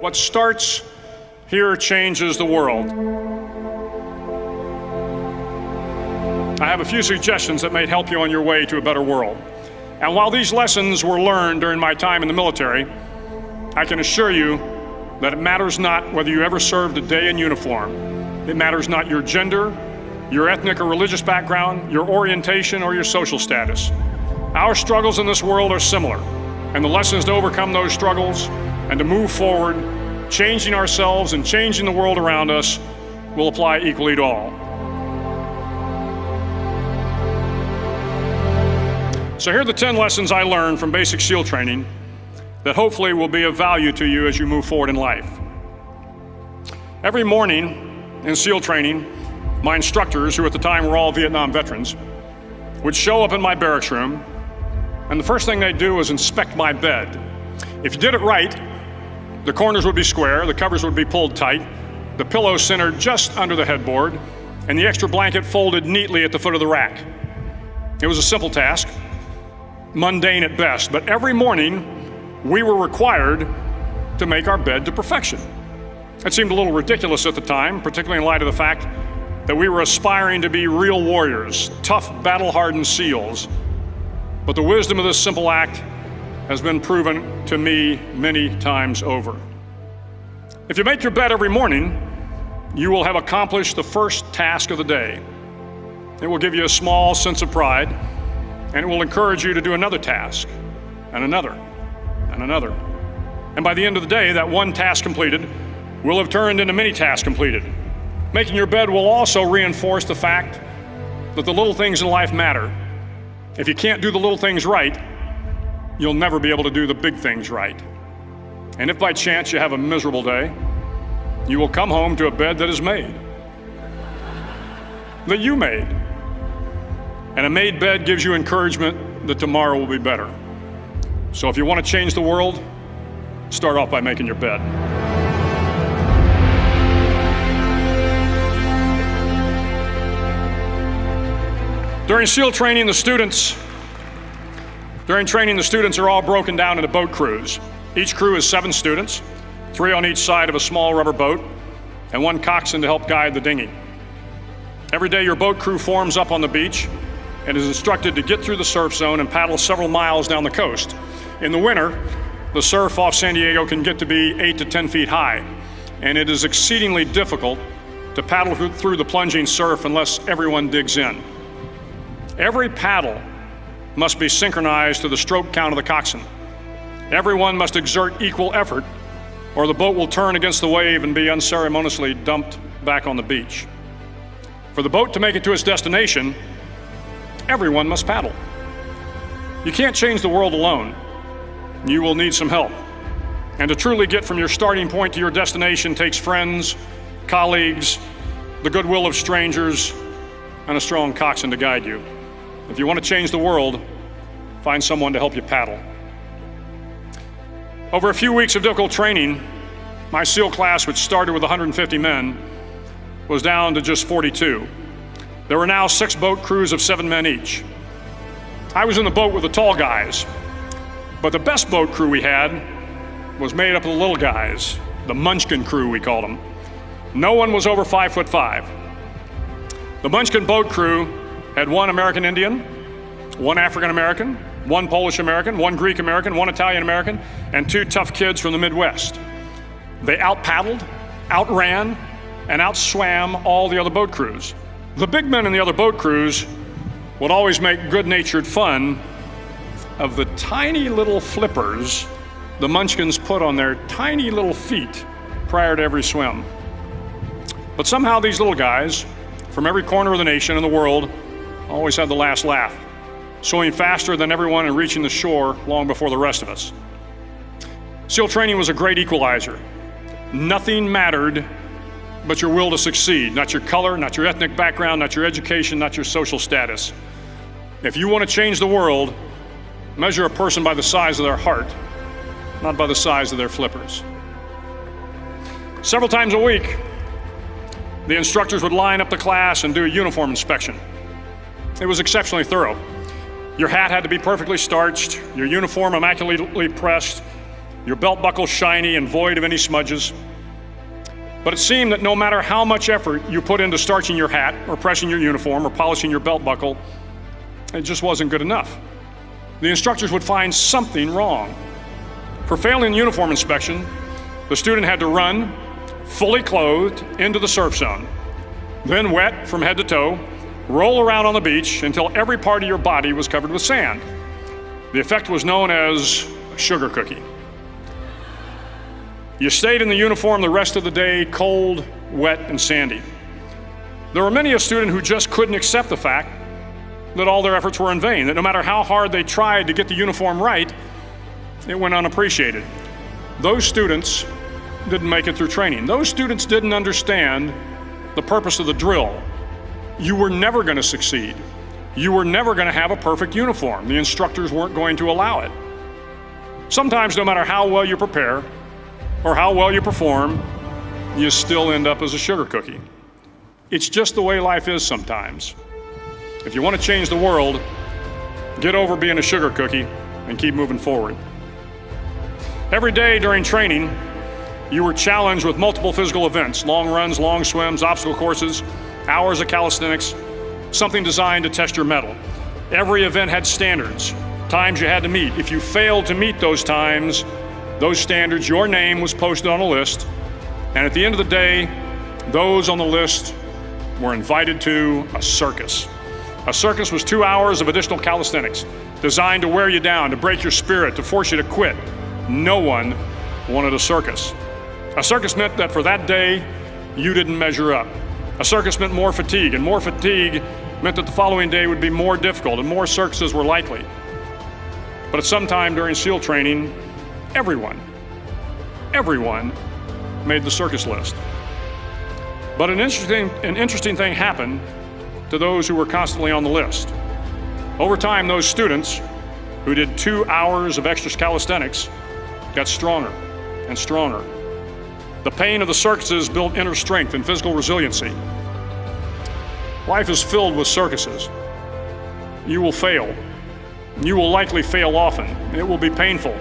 What starts here changes the world. I have a few suggestions that may help you on your way to a better world. And while these lessons were learned during my time in the military, I can assure you that it matters not whether you ever served a day in uniform. It matters not your gender, your ethnic or religious background, your orientation, or your social status. Our struggles in this world are similar, and the lessons to overcome those struggles and to move forward, changing ourselves and changing the world around us, will apply equally to all. So here are the 10 lessons I learned from basic SEAL training that hopefully will be of value to you as you move forward in life. Every morning in SEAL training, my instructors, who at the time were all Vietnam veterans, would show up in my barracks room, and the first thing they'd do was inspect my bed. If you did it right, the corners would be square, the covers would be pulled tight, the pillow centered just under the headboard, and the extra blanket folded neatly at the foot of the rack. It was a simple task, mundane at best, but every morning we were required to make our bed to perfection. It seemed a little ridiculous at the time, particularly in light of the fact that we were aspiring to be real warriors, tough, battle-hardened SEALs. But the wisdom of this simple act has been proven to me many times over. If you make your bed every morning, you will have accomplished the first task of the day. It will give you a small sense of pride, and it will encourage you to do another task, and another, and another. And by the end of the day, that one task completed will have turned into many tasks completed. Making your bed will also reinforce the fact that the little things in life matter. If you can't do the little things right, you'll never be able to do the big things right. And if by chance you have a miserable day, you will come home to a bed that is made, that you made. And a made bed gives you encouragement that tomorrow will be better. So if you want to change the world, start off by making your bed. During SEAL training, the students are all broken down into boat crews. Each crew is 7 students, 3 on each side of a small rubber boat, and 1 coxswain to help guide the dinghy. Every day your boat crew forms up on the beach and is instructed to get through the surf zone and paddle several miles down the coast. In the winter, the surf off San Diego can get to be 8 to 10 feet high, and it is exceedingly difficult to paddle through the plunging surf unless everyone digs in. Every paddle must be synchronized to the stroke count of the coxswain. Everyone must exert equal effort, or the boat will turn against the wave and be unceremoniously dumped back on the beach. For the boat to make it to its destination, everyone must paddle. You can't change the world alone. You will need some help. And to truly get from your starting point to your destination takes friends, colleagues, the goodwill of strangers, and a strong coxswain to guide you. If you want to change the world, find someone to help you paddle. Over a few weeks of difficult training, my SEAL class, which started with 150 men, was down to just 42. There were now 6 boat crews of 7 men each. I was in the boat with the tall guys, but the best boat crew we had was made up of the little guys, the Munchkin crew, we called them. No one was over 5'5". The Munchkin boat crew had 1 American Indian, 1 African American, 1 Polish American, 1 Greek American, 1 Italian American, and 2 tough kids from the Midwest. They out-paddled, outran, and outswam all the other boat crews. The big men in the other boat crews would always make good-natured fun of the tiny little flippers the Munchkins put on their tiny little feet prior to every swim. But somehow these little guys from every corner of the nation and the world always had the last laugh, swimming faster than everyone and reaching the shore long before the rest of us. SEAL training was a great equalizer. Nothing mattered but your will to succeed, not your color, not your ethnic background, not your education, not your social status. If you want to change the world, measure a person by the size of their heart, not by the size of their flippers. Several times a week, the instructors would line up the class and do a uniform inspection. It was exceptionally thorough. Your hat had to be perfectly starched, your uniform immaculately pressed, your belt buckle shiny and void of any smudges. But it seemed that no matter how much effort you put into starching your hat or pressing your uniform or polishing your belt buckle, it just wasn't good enough. The instructors would find something wrong. For failing the uniform inspection, the student had to run, fully clothed, into the surf zone. Then wet from head to toe, roll around on the beach until every part of your body was covered with sand. The effect was known as a sugar cookie. You stayed in the uniform the rest of the day, cold, wet, and sandy. There were many a student who just couldn't accept the fact that all their efforts were in vain, that no matter how hard they tried to get the uniform right, it went unappreciated. Those students didn't make it through training. Those students didn't understand the purpose of the drill. You were never going to succeed. You were never going to have a perfect uniform. The instructors weren't going to allow it. Sometimes, no matter how well you prepare or how well you perform, you still end up as a sugar cookie. It's just the way life is sometimes. If you want to change the world, get over being a sugar cookie and keep moving forward. Every day during training, you were challenged with multiple physical events: long runs, long swims, obstacle courses, hours of calisthenics, something designed to test your mettle. Every event had standards, times you had to meet. If you failed to meet those times, those standards, your name was posted on a list, and at the end of the day, those on the list were invited to a circus. A circus was 2 hours of additional calisthenics, designed to wear you down, to break your spirit, to force you to quit. No one wanted a circus. A circus meant that for that day, you didn't measure up. A circus meant more fatigue, and more fatigue meant that the following day would be more difficult and more circuses were likely. But at some time during SEAL training, everyone made the circus list. But an interesting thing happened to those who were constantly on the list. Over time, those students who did 2 hours of extra calisthenics got stronger and stronger. The pain of the circuses built inner strength and physical resiliency. Life is filled with circuses. You will fail. You will likely fail often. It will be painful.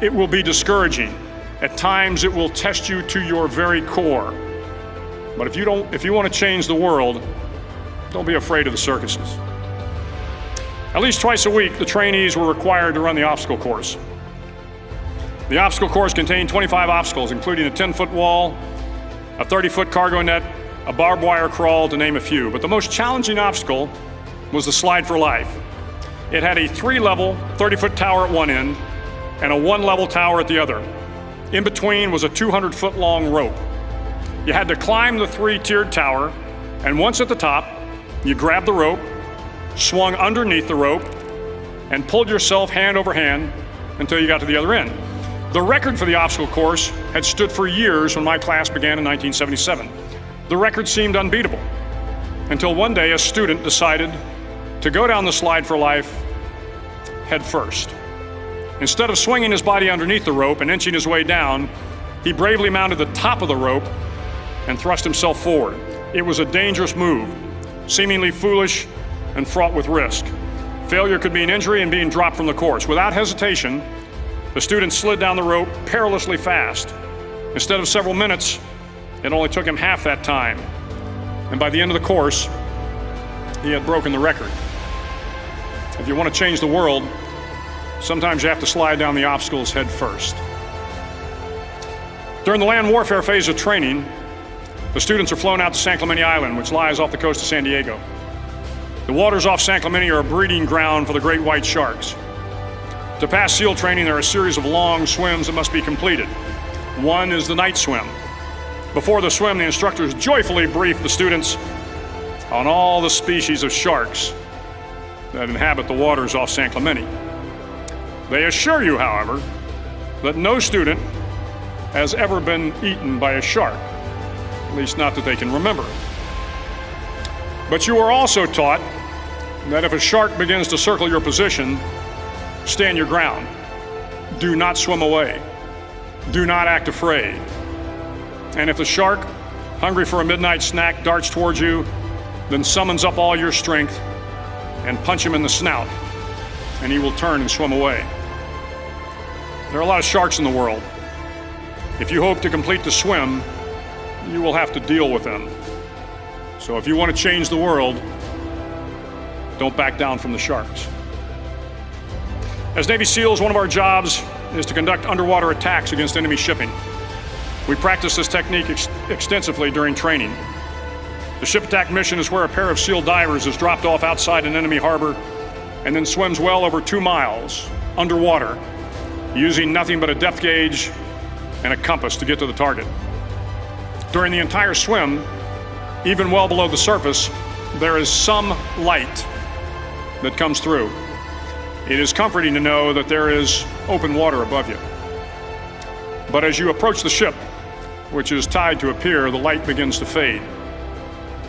It will be discouraging. At times, it will test you to your very core. But if you want to change the world, don't be afraid of the circuses. At least twice a week, the trainees were required to run the obstacle course. The obstacle course contained 25 obstacles, including a 10-foot wall, a 30-foot cargo net, a barbed wire crawl, to name a few. But the most challenging obstacle was the slide for life. It had a 3-level, 30-foot tower at one end and a 1-level tower at the other. In between was a 200-foot long rope. You had to climb the 3-tiered tower, and once at the top, you grabbed the rope, swung underneath the rope, and pulled yourself hand over hand until you got to the other end. The record for the obstacle course had stood for years when my class began in 1977. The record seemed unbeatable until one day a student decided to go down the slide for life head first. Instead of swinging his body underneath the rope and inching his way down, he bravely mounted the top of the rope and thrust himself forward. It was a dangerous move, seemingly foolish and fraught with risk. Failure could mean injury and being dropped from the course. Without hesitation, the student slid down the rope perilously fast. Instead of several minutes, it only took him half that time. And by the end of the course, he had broken the record. If you want to change the world, sometimes you have to slide down the obstacles head first. During the land warfare phase of training, the students are flown out to San Clemente Island, which lies off the coast of San Diego. The waters off San Clemente are a breeding ground for the great white sharks. To pass SEAL training, there are a series of long swims that must be completed. One is the night swim. Before the swim, the instructors joyfully brief the students on all the species of sharks that inhabit the waters off San Clemente. They assure you, however, that no student has ever been eaten by a shark, at least not that they can remember. But you are also taught that if a shark begins to circle your position, stand your ground. Do not swim away. Do not act afraid. And if the shark, hungry for a midnight snack, darts towards you, then summons up all your strength and punch him in the snout, and he will turn and swim away. There are a lot of sharks in the world. If you hope to complete the swim, you will have to deal with them. So if you want to change the world, don't back down from the sharks. As Navy SEALs, one of our jobs is to conduct underwater attacks against enemy shipping. We practice this technique extensively during training. The ship attack mission is where a pair of SEAL divers is dropped off outside an enemy harbor and then swims well over 2 miles underwater, using nothing but a depth gauge and a compass to get to the target. During the entire swim, even well below the surface, there is some light that comes through. It is comforting to know that there is open water above you. But as you approach the ship, which is tied to a pier, the light begins to fade.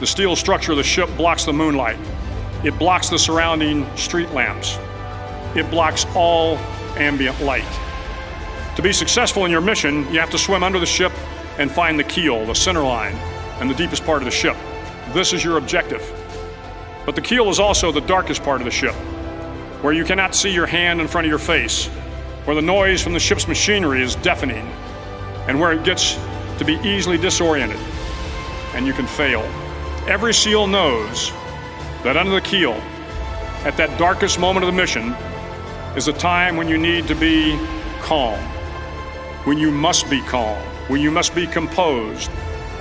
The steel structure of the ship blocks the moonlight. It blocks the surrounding street lamps. It blocks all ambient light. To be successful in your mission, you have to swim under the ship and find the keel, the center line, and the deepest part of the ship. This is your objective. But the keel is also the darkest part of the ship, where you cannot see your hand in front of your face, where the noise from the ship's machinery is deafening, and where it gets to be easily disoriented, and you can fail. Every SEAL knows that under the keel, at that darkest moment of the mission, is a time when you need to be calm, when you must be calm, when you must be composed,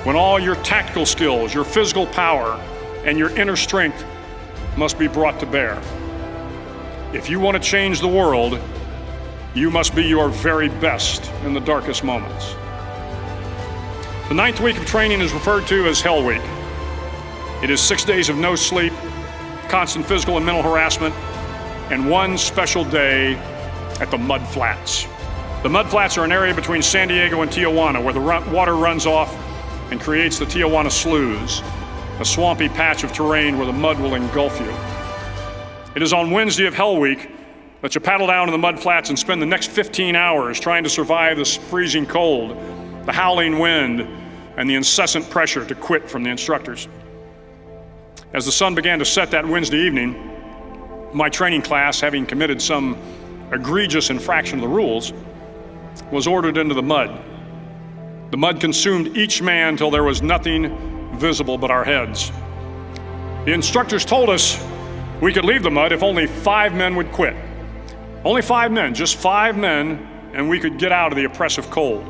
when all your tactical skills, your physical power, and your inner strength must be brought to bear. If you want to change the world, you must be your very best in the darkest moments. The 9th week of training is referred to as Hell Week. It is 6 days of no sleep, constant physical and mental harassment, and one special day at the Mud Flats. The Mud Flats are an area between San Diego and Tijuana where the water runs off and creates the Tijuana Sloughs, a swampy patch of terrain where the mud will engulf you. It is on Wednesday of Hell Week that you paddle down to the Mud Flats and spend the next 15 hours trying to survive this freezing cold, the howling wind, and the incessant pressure to quit from the instructors. As the sun began to set that Wednesday evening, my training class, having committed some egregious infraction of the rules, was ordered into the mud. The mud consumed each man till there was nothing visible but our heads. The instructors told us we could leave the mud if only 5 men would quit. Only 5 men, just 5 men, and we could get out of the oppressive cold.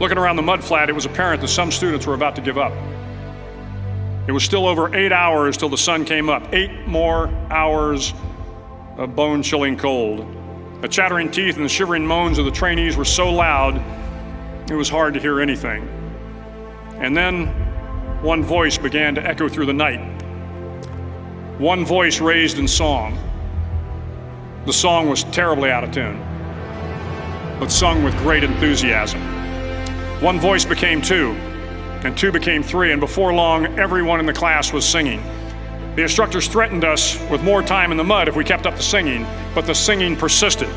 Looking around the mud flat, it was apparent that some students were about to give up. It was still over 8 hours till the sun came up. 8 more hours of bone-chilling cold. The chattering teeth and the shivering moans of the trainees were so loud, it was hard to hear anything. And then one voice began to echo through the night. One voice raised in song. The song was terribly out of tune, but sung with great enthusiasm. One voice became 2, and 2 became 3, and before long, everyone in the class was singing. The instructors threatened us with more time in the mud if we kept up the singing, but the singing persisted.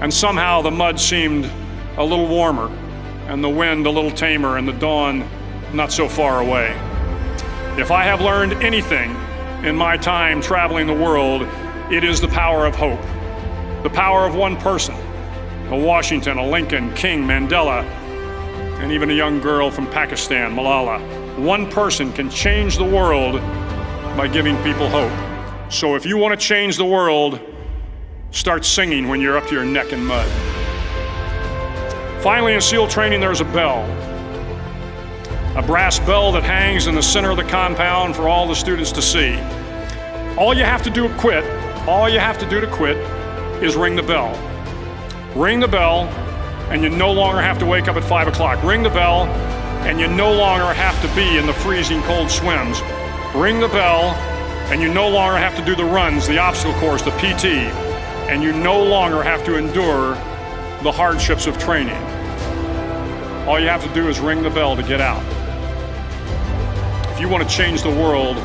And somehow the mud seemed a little warmer, and the wind a little tamer, and the dawn not so far away. If I have learned anything in my time traveling the world, it is the power of hope. The power of one person, a Washington, a Lincoln, King, Mandela, and even a young girl from Pakistan, Malala. One person can change the world by giving people hope. So if you want to change the world, start singing when you're up to your neck in mud. Finally, in SEAL training, there's a bell. A brass bell that hangs in the center of the compound for all the students to see. All you have to do to quit, is ring the bell. Ring the bell, and you no longer have to wake up at 5 o'clock. Ring the bell, and you no longer have to be in the freezing cold swims. Ring the bell, and you no longer have to do the runs, the obstacle course, the PT, and you no longer have to endure the hardships of training. All you have to do is ring the bell to get out. If you want to change the world,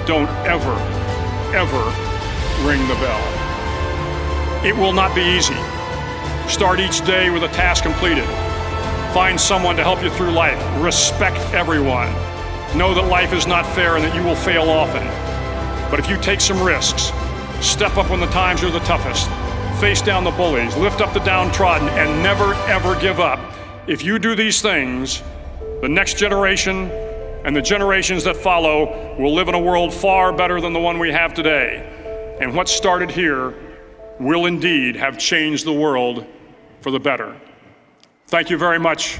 don't ever, ever ring the bell. It will not be easy. Start each day with a task completed. Find someone to help you through life. Respect everyone. Know that life is not fair and that you will fail often. But if you take some risks, step up when the times are the toughest, face down the bullies, lift up the downtrodden, and never, ever give up. If you do these things, the next generation and the generations that follow will live in a world far better than the one we have today. And what started here will indeed have changed the world for the better. Thank you very much.